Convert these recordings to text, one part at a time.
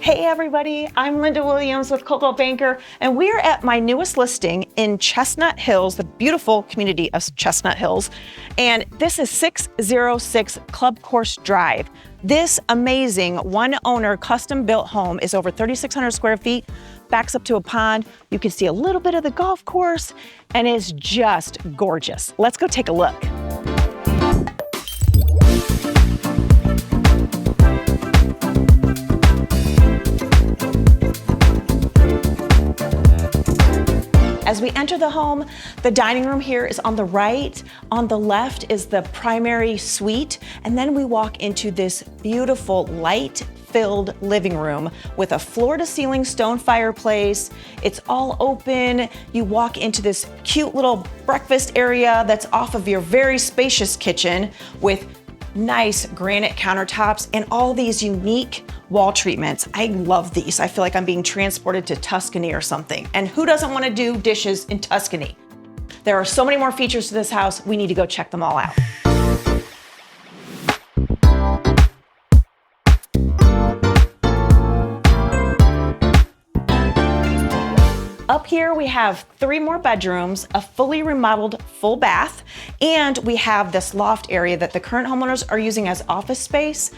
Hey everybody, I'm Linda Williams with Coldwell Banker, and we're at my newest listing in Chestnut Hills, the beautiful community of Chestnut Hills. And this is 606 Club Course Drive. This amazing one owner custom built home is over 3,600 square feet, backs up to a pond. You can see a little bit of the golf course and is just gorgeous. Let's go take a look. As we enter the home, the dining room here is on the right. On the left is the primary suite. And then we walk into this beautiful light-filled living room with a floor-to-ceiling stone fireplace. It's all open. You walk into this cute little breakfast area that's off of your very spacious kitchen with nice granite countertops and all these unique wall treatments. I love these. I feel like I'm being transported to Tuscany or something. And who doesn't want to do dishes in Tuscany? There are so many more features to this house. We need to go check them all out. Up here, we have 3 more bedrooms, a fully remodeled full bath, and we have this loft area that the current homeowners are using as office space.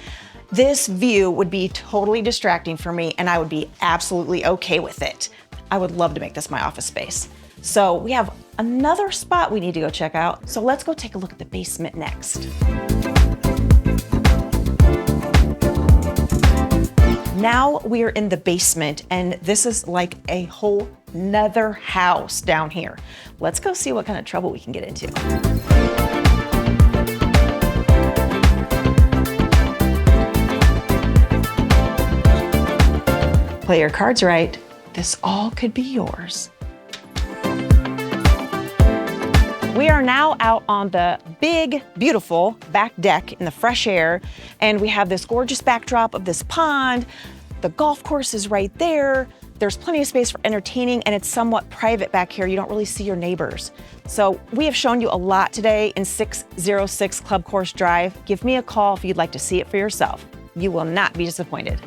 This view would be totally distracting for me, and I would be absolutely okay with it. I would love to make this my office space. So we have another spot we need to go check out. So let's go take a look at the basement next. Now we are in the basement, and this is like a whole nother house down here. Let's go see what kind of trouble we can get into. Play your cards right. This all could be yours. We are now out on the big, beautiful back deck in the fresh air, and we have this gorgeous backdrop of this pond. The golf course is right there. There's plenty of space for entertaining, and it's somewhat private back here. You don't really see your neighbors. So we have shown you a lot today in 606 Club Course Drive. Give me a call if you'd like to see it for yourself. You will not be disappointed.